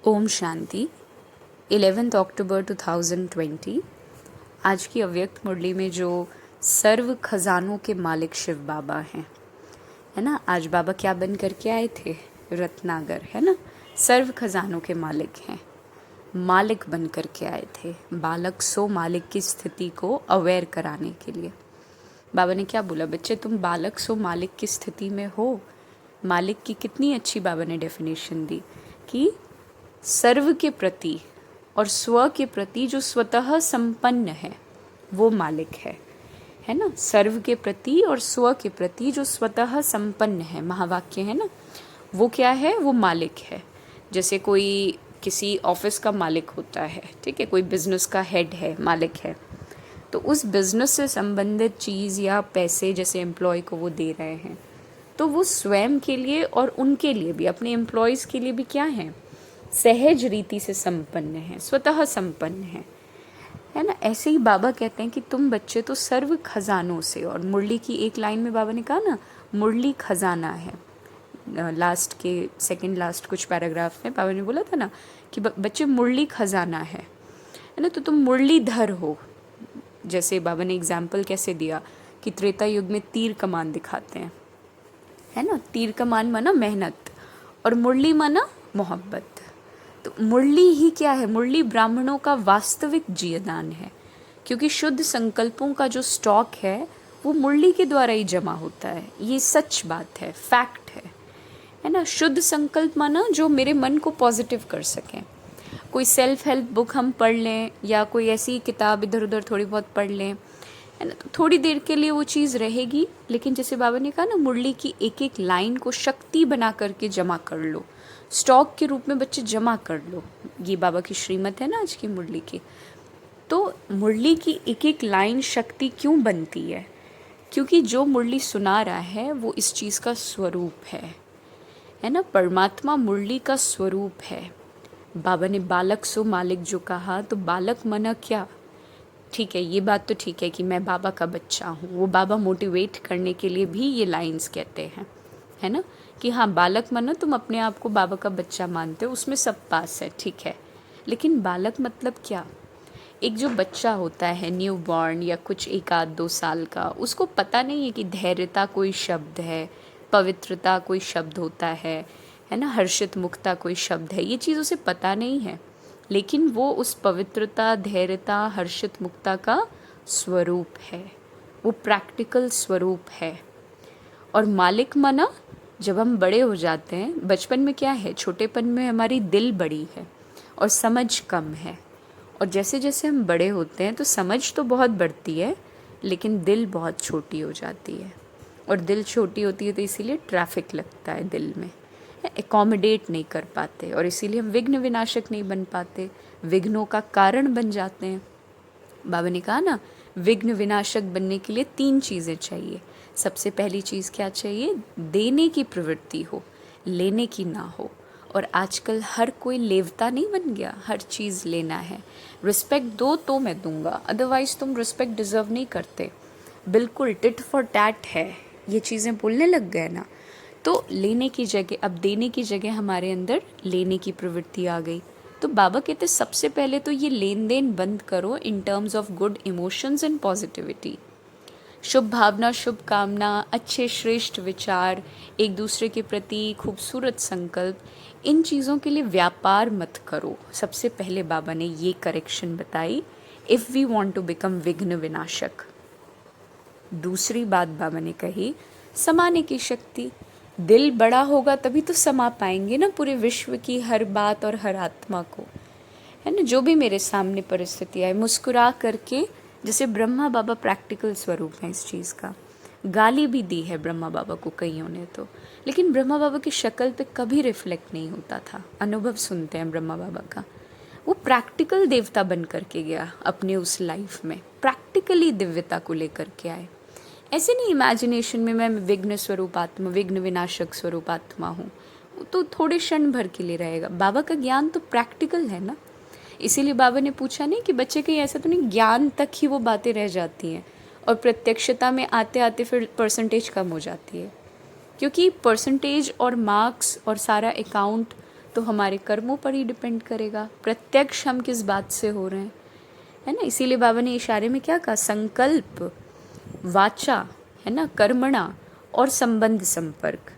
ओम शांति। 11 अक्टूबर 2020। आज की अव्यक्त मुरली में जो सर्व खजानों के मालिक शिव बाबा हैं, है ना। आज बाबा क्या बन करके आए थे? रत्नागर, है ना। सर्व खजानों के मालिक हैं, मालिक बन करके आए थे। बालक सो मालिक की स्थिति को अवेयर कराने के लिए बाबा ने क्या बोला? बच्चे, तुम बालक सो मालिक की स्थिति में हो। मालिक की कितनी अच्छी बाबा ने डेफिनेशन दी कि सर्व के प्रति और स्व के प्रति जो स्वतः संपन्न है वो मालिक है ना। सर्व के प्रति और स्व के प्रति जो स्वतः संपन्न है, महावाक्य है ना, वो क्या है? वो मालिक है। जैसे कोई किसी ऑफिस का मालिक होता है, ठीक है, कोई बिजनेस का हेड है, मालिक है, तो उस बिजनेस से संबंधित चीज़ या पैसे जैसे एम्प्लॉय को वो दे रहे हैं, तो वो स्वयं के लिए और उनके लिए भी, अपने एम्प्लॉयज़ के लिए भी क्या है? सहज रीति से संपन्न है, स्वतः संपन्न है ना। ऐसे ही बाबा कहते हैं कि तुम बच्चे तो सर्व खजानों से, और मुरली की एक लाइन में बाबा ने कहा ना, मुरली खजाना है। लास्ट के सेकंड लास्ट कुछ पैराग्राफ में बाबा ने बोला था ना कि बच्चे मुरली खजाना है ना, तो तुम मुरलीधर हो। जैसे बाबा ने एग्जाम्पल कैसे दिया कि त्रेता युग में तीर कमान दिखाते हैं, है ना। तीर कमान माना मेहनत और मुरली माना मोहब्बत। तो मुरली ही क्या है? मुरली ब्राह्मणों का वास्तविक जीवदान है, क्योंकि शुद्ध संकल्पों का जो स्टॉक है वो मुरली के द्वारा ही जमा होता है। ये सच बात है, फैक्ट है ना। शुद्ध संकल्प माना जो मेरे मन को पॉजिटिव कर सकें। कोई सेल्फ हेल्प बुक हम पढ़ लें या कोई ऐसी किताब इधर उधर थोड़ी बहुत पढ़ लें, है ना, तो थोड़ी देर के लिए वो चीज़ रहेगी, लेकिन जैसे बाबा ने कहा ना, मुरली की एक एक लाइन को शक्ति बना करके जमा कर लो, स्टॉक के रूप में बच्चे जमा कर लो। ये बाबा की श्रीमत है ना आज की मुरली की। तो मुरली की एक एक लाइन शक्ति क्यों बनती है? क्योंकि जो मुरली सुना रहा है वो इस चीज़ का स्वरूप है ना। परमात्मा मुरली का स्वरूप है। बाबा ने बालक सो मालिक जो कहा, तो बालक मना क्या? ठीक है, ये बात तो ठीक है कि मैं बाबा का बच्चा हूँ, वो बाबा मोटिवेट करने के लिए भी ये लाइंस कहते हैं, है ना, कि हाँ बालक मानो तुम अपने आप को बाबा का बच्चा मानते हो, उसमें सब पास है, ठीक है। लेकिन बालक मतलब क्या? एक जो बच्चा होता है न्यू बॉर्न या कुछ 1 आध 2 साल का, उसको पता नहीं है कि धैर्यता कोई शब्द है, पवित्रता कोई शब्द होता है ना, हर्षित मुक्ता कोई शब्द है, ये चीज़ उसे पता नहीं है। लेकिन वो उस पवित्रता, धैर्यता, हर्षित मुक्ता का स्वरूप है, वो प्रैक्टिकल स्वरूप है। और मालिक मना, जब हम बड़े हो जाते हैं, बचपन में क्या है, छोटेपन में हमारी दिल बड़ी है और समझ कम है, और जैसे जैसे हम बड़े होते हैं तो समझ तो बहुत बढ़ती है, लेकिन दिल बहुत छोटी हो जाती है। और दिल छोटी होती है तो इसीलिए ट्रैफिक लगता है दिल में, एकोमोडेट नहीं कर पाते, और इसीलिए हम विघ्न विनाशक नहीं बन पाते, विघ्नों का कारण बन जाते हैं। बाबा ने कहा ना, विघ्न विनाशक बनने के लिए 3 चीज़ें चाहिए। सबसे पहली चीज़ क्या चाहिए? देने की प्रवृत्ति हो, लेने की ना हो। और आजकल हर कोई लेवता नहीं बन गया, हर चीज़ लेना है। रिस्पेक्ट दो तो मैं दूंगा, अदरवाइज़ तुम रिस्पेक्ट डिज़र्व नहीं करते। बिल्कुल टिट फॉर टैट है, ये चीज़ें बोलने लग गए ना। तो लेने की जगह, अब देने की जगह हमारे अंदर लेने की प्रवृत्ति आ गई। तो बाबा कहते सबसे पहले तो ये लेन देन बंद करो in terms of good emotions and positivity. शुभ भावना, शुभ कामना, अच्छे श्रेष्ठ विचार, एक दूसरे के प्रति खूबसूरत संकल्प, इन चीज़ों के लिए व्यापार मत करो। सबसे पहले बाबा ने ये करेक्शन बताई, if we want to become विघ्न विनाशक। दूसरी बात बाबा ने कही, समाने की शक्ति। दिल बड़ा होगा तभी तो समा पाएंगे ना पूरे विश्व की हर बात और हर आत्मा को, है ना। जो भी मेरे सामने परिस्थिति आए, मुस्कुरा करके, जैसे ब्रह्मा बाबा प्रैक्टिकल स्वरूप है इस चीज़ का। गाली भी दी है ब्रह्मा बाबा को कईयों ने तो, लेकिन ब्रह्मा बाबा की शक्ल पे कभी रिफ्लेक्ट नहीं होता था। अनुभव सुनते हैं ब्रह्मा बाबा का, वो प्रैक्टिकल देवता बन करके गया अपने उस लाइफ में, प्रैक्टिकली दिव्यता को लेकर के आए। ऐसे नहीं इमेजिनेशन में मैं विघ्न स्वरूप आत्मा, विघ्न विनाशक स्वरूप आत्मा हूँ, वो तो थोड़े क्षण भर के लिए रहेगा। बाबा का ज्ञान तो प्रैक्टिकल है ना। इसीलिए बाबा ने पूछा नहीं कि बच्चे कहीं ऐसा तो नहीं ज्ञान तक ही वो बातें रह जाती हैं और प्रत्यक्षता में आते आते फिर परसेंटेज कम हो जाती है। क्योंकि परसेंटेज और मार्क्स और सारा अकाउंट तो हमारे कर्मों पर ही डिपेंड करेगा, प्रत्यक्ष हम किस बात से हो रहे हैं, है ना। इसीलिए बाबा ने इशारे में क्या कहा, संकल्प, वाचा, है ना, कर्मणा और संबंध संपर्क।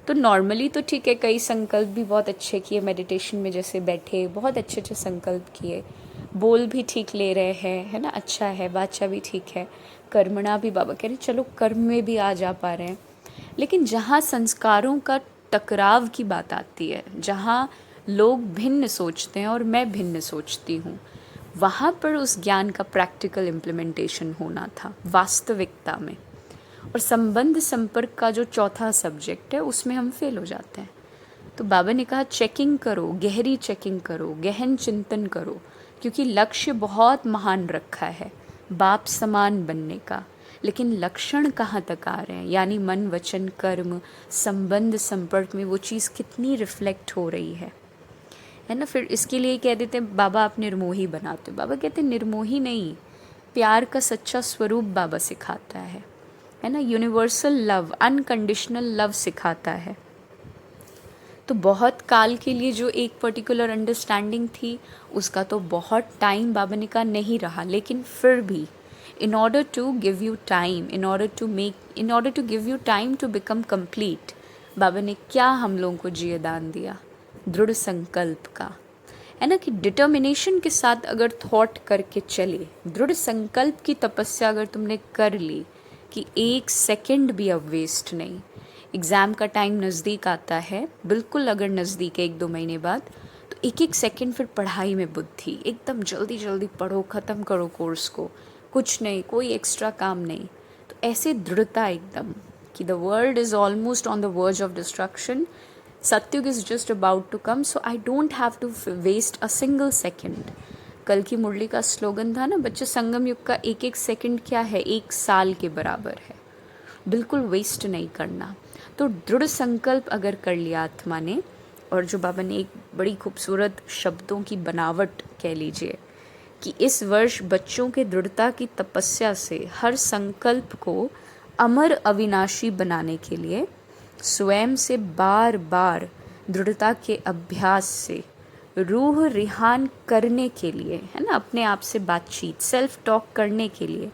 तो नॉर्मली तो ठीक है, कई संकल्प भी बहुत अच्छे किए, मेडिटेशन में जैसे बैठे बहुत अच्छे अच्छे संकल्प किए, बोल भी ठीक ले रहे हैं, है ना, अच्छा है, वाचा भी ठीक है, कर्मणा भी बाबा कह रहे चलो कर्म में भी आ जा पा रहे हैं। लेकिन जहाँ संस्कारों का टकराव की बात आती है, जहाँ लोग भिन्न सोचते हैं और मैं भिन्न सोचती हूँ, वहाँ पर उस ज्ञान का प्रैक्टिकल इम्प्लीमेंटेशन होना था वास्तविकता में। और संबंध संपर्क का जो चौथा सब्जेक्ट है उसमें हम फेल हो जाते हैं। तो बाबा ने कहा चेकिंग करो, गहरी चेकिंग करो, गहन चिंतन करो, क्योंकि लक्ष्य बहुत महान रखा है बाप समान बनने का, लेकिन लक्षण कहाँ तक आ रहे हैं, यानी मन वचन कर्म संबंध संपर्क में वो चीज़ कितनी रिफ्लेक्ट हो रही है ना। फिर इसके लिए कह देते हैं बाबा आप निर्मोही बनाते हो। बाबा कहते हैं निर्मोही नहीं, प्यार का सच्चा स्वरूप बाबा सिखाता है ना, यूनिवर्सल लव, अनकंडीशनल लव सिखाता है। तो बहुत काल के लिए जो एक पर्टिकुलर अंडरस्टैंडिंग थी उसका तो बहुत टाइम बाबा ने कहा नहीं रहा, लेकिन फिर भी in order to give you time, in order to give you time to become complete, बाबा ने क्या हम लोगों को जिये दान दिया, दृढ़ संकल्प का, है ना, कि डिटर्मिनेशन के साथ अगर थॉट करके चले, दृढ़ संकल्प की तपस्या अगर तुमने कर ली कि एक सेकंड भी अब वेस्ट नहीं। एग्ज़ाम का टाइम नज़दीक आता है, बिल्कुल अगर नज़दीक है 1-2 महीने बाद, तो एक एक सेकंड फिर पढ़ाई में बुद्धि, एकदम जल्दी जल्दी पढ़ो, ख़त्म करो कोर्स को, कुछ नहीं, कोई एक्स्ट्रा काम नहीं। तो ऐसे दृढ़ता एकदम कि the world is almost on the verge of destruction, Satyug is just about to come, so I don't have to waste a single second. कल की मुरली का स्लोगन था ना बच्चे, संगम युग का एक एक सेकंड क्या है, 1 साल के बराबर है, बिल्कुल वेस्ट नहीं करना। तो दृढ़ संकल्प अगर कर लिया आत्मा ने, और जो बाबा ने एक बड़ी खूबसूरत शब्दों की बनावट कह लीजिए कि इस वर्ष बच्चों के दृढ़ता की तपस्या से हर संकल्प को अमर अविनाशी बनाने के लिए, स्वयं से बार बार दृढ़ता के अभ्यास से रूह रिहान करने के लिए, है ना, अपने आप से बातचीत, सेल्फ टॉक करने के लिए,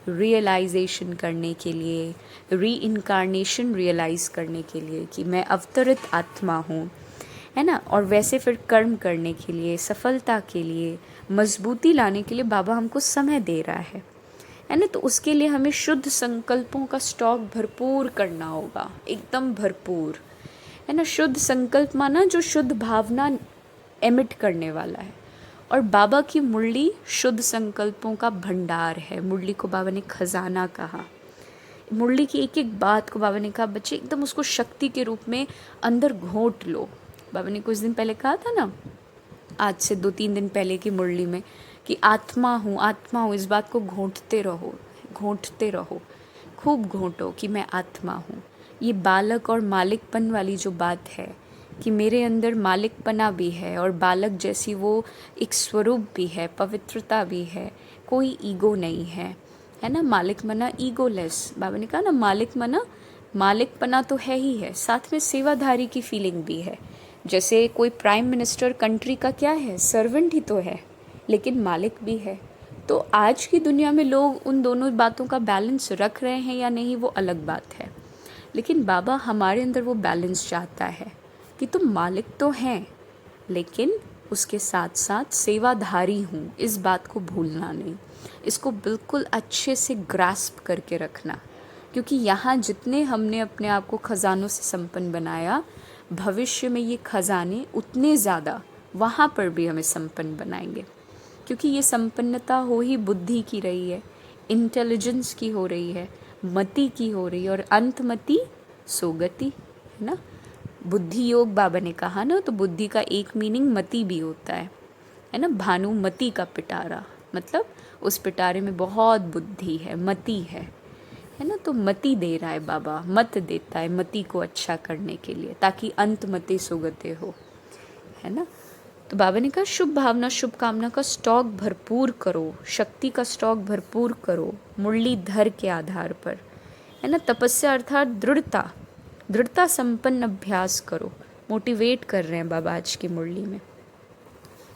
रियलाइजेशन करने के लिए, री इनकारनेशन रियलाइज़ करने के लिए कि मैं अवतरित आत्मा हूँ, है ना, और वैसे फिर कर्म करने के लिए, सफलता के लिए, मजबूती लाने के लिए बाबा हमको समय दे रहा है ना। तो उसके लिए हमें शुद्ध संकल्पों का स्टॉक भरपूर करना होगा, एकदम भरपूर, है ना। शुद्ध संकल्प माना जो शुद्ध भावना एमिट करने वाला है, और बाबा की मुरली शुद्ध संकल्पों का भंडार है। मुरली को बाबा ने खजाना कहा, मुरली की एक एक बात को बाबा ने कहा बच्चे एकदम उसको शक्ति के रूप में अंदर घोंट लो। बाबा ने कुछ दिन पहले कहा था ना, आज से 2-3 दिन पहले की मुरली में, कि आत्मा हूँ, आत्मा हूँ, इस बात को घोंटते रहो, घोंटते रहो, खूब घोंटो कि मैं आत्मा हूँ। ये बालक और मालिकपन वाली जो बात है कि मेरे अंदर मालिकपना भी है और बालक जैसी वो एक स्वरूप भी है, पवित्रता भी है, कोई ईगो नहीं है ना। मालिक मना ईगोलेस, बाबा ने कहा ना, मालिक मना, मालिकपना तो है ही है, साथ में सेवाधारी की फीलिंग भी है। जैसे कोई प्राइम मिनिस्टर कंट्री का क्या है, सर्वेंट ही तो है, लेकिन मालिक भी है। तो आज की दुनिया में लोग उन दोनों बातों का बैलेंस रख रहे हैं या नहीं वो अलग बात है, लेकिन बाबा हमारे अंदर वो बैलेंस चाहता है कि तुम मालिक तो हैं, लेकिन उसके साथ साथ सेवाधारी हूँ, इस बात को भूलना नहीं। इसको बिल्कुल अच्छे से ग्रास्प करके रखना, क्योंकि यहाँ जितने हमने अपने आप को खजानों से संपन्न बनाया, भविष्य में ये खजाने उतने ज़्यादा वहाँ पर भी हमें संपन्न बनाएंगे, क्योंकि ये संपन्नता हो ही बुद्धि की रही है, इंटेलिजेंस की हो रही है, मति की हो रही है, और अंतमति सोगति, है ना। बुद्धि योग बाबा ने कहा ना, तो बुद्धि का एक मीनिंग मति भी होता है ना। भानुमति का पिटारा, मतलब उस पिटारे में बहुत बुद्धि है, मति है ना। तो मति दे रहा है बाबा, मत देता है मति को अच्छा करने के लिए, ताकि अंत मति सुगते हो, है ना। तो बाबा ने कहा शुभ भावना शुभ कामना का स्टॉक भरपूर करो, शक्ति का स्टॉक भरपूर करो मुरलीधर के आधार पर, है ना। तपस्या अर्थात दृढ़ता, दृढ़ता संपन्न अभ्यास करो, मोटिवेट कर रहे हैं बाबा आज की मुरली में।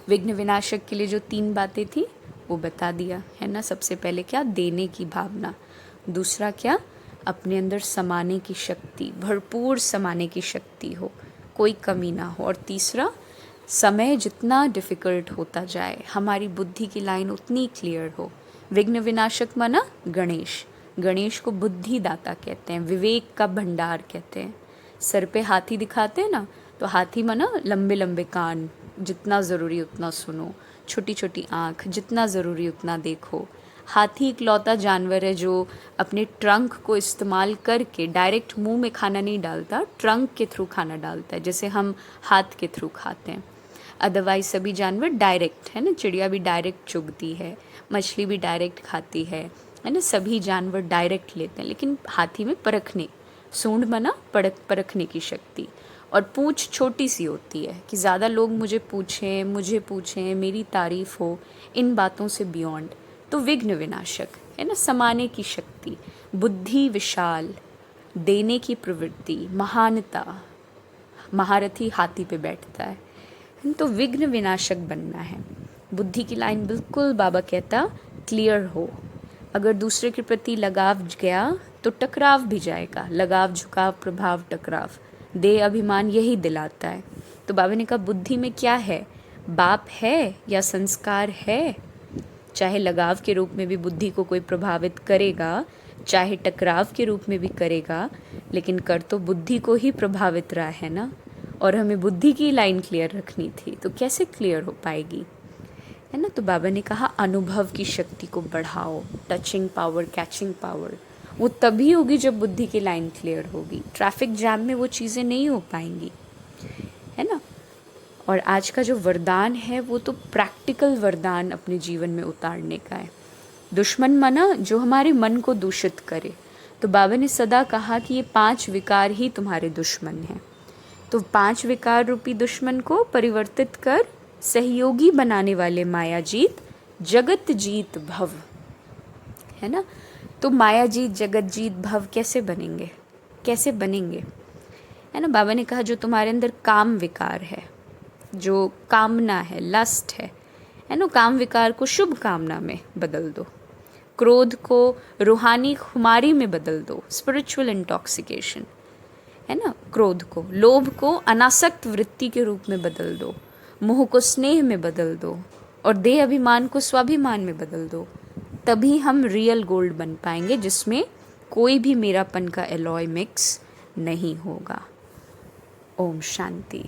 विघ्न विनाशक के लिए जो 3 बातें थी वो बता दिया है ना। सबसे पहले क्या, देने की भावना। दूसरा क्या, अपने अंदर समाने की शक्ति, भरपूर समाने की शक्ति हो, कोई कमी ना हो। और तीसरा, समय जितना डिफ़िकल्ट होता जाए हमारी बुद्धि की लाइन उतनी क्लियर हो। विघ्न विनाशक माना गणेश। गणेश को बुद्धि दाता कहते हैं, विवेक का भंडार कहते हैं। सर पे हाथी दिखाते हैं ना, तो हाथी माना लंबे लंबे कान, जितना ज़रूरी उतना सुनो, छोटी छोटी आँख, जितना ज़रूरी उतना देखो। हाथी इकलौता जानवर है जो अपने ट्रंक को इस्तेमाल करके डायरेक्ट मुंह में खाना नहीं डालता, ट्रंक के थ्रू खाना डालता है, जैसे हम हाथ के थ्रू खाते हैं। अदरवाइज सभी जानवर डायरेक्ट है ना, चिड़िया भी डायरेक्ट चुगती है, मछली भी डायरेक्ट खाती है ना, सभी जानवर डायरेक्ट लेते हैं। लेकिन हाथी में परखने, सूंड मना परखने की शक्ति, और पूंछ छोटी सी होती है कि ज़्यादा लोग मुझे पूछें, मेरी तारीफ़ हो, इन बातों से बियॉन्ड। तो विघ्न विनाशक है ना, समाने की शक्ति, बुद्धि विशाल, देने की प्रवृत्ति, महानता, महारथी हाथी पे बैठता है। तो विघ्न विनाशक बनना है। बुद्धि की लाइन बिल्कुल बाबा कहता क्लियर हो। अगर दूसरे के प्रति लगाव गया तो टकराव भी जाएगा। लगाव, झुकाव, प्रभाव, टकराव, देह अभिमान यही दिलाता है। तो बाबा ने कहा बुद्धि में क्या है, बाप है या संस्कार है। चाहे लगाव के रूप में भी बुद्धि को कोई प्रभावित करेगा, चाहे टकराव के रूप में भी करेगा, लेकिन कर तो बुद्धि को ही प्रभावित रहा है ना। और हमें बुद्धि की लाइन क्लियर रखनी थी, तो कैसे क्लियर हो पाएगी, है ना। तो बाबा ने कहा अनुभव की शक्ति को बढ़ाओ, टचिंग पावर, कैचिंग पावर, वो तभी होगी जब बुद्धि की लाइन क्लियर होगी। ट्रैफिक जैम में वो चीज़ें नहीं हो पाएंगी, है ना। और आज का जो वरदान है वो तो प्रैक्टिकल वरदान अपने जीवन में उतारने का है। दुश्मन मना जो हमारे मन को दूषित करे। तो बाबा ने सदा कहा कि ये 5 विकार ही तुम्हारे दुश्मन हैं। तो 5 विकार रूपी दुश्मन को परिवर्तित कर सहयोगी बनाने वाले माया जीत, जगत जीत भव, है ना। तो माया जीत, जगत जीत, भव कैसे बनेंगे, कैसे बनेंगे, है ना। बाबा ने कहा जो तुम्हारे अंदर काम विकार है, जो कामना है, लस्ट है ना, काम विकार को शुभ कामना में बदल दो। क्रोध को रूहानी खुमारी में बदल दो, स्पिरिचुअल इंटॉक्सिकेशन, है ना। क्रोध को, लोभ को अनासक्त वृत्ति के रूप में बदल दो, मोह को स्नेह में बदल दो, और देह अभिमान को स्वाभिमान में बदल दो। तभी हम रियल गोल्ड बन पाएंगे, जिसमें कोई भी मेरापन का एलॉय मिक्स नहीं होगा। ओम शांति।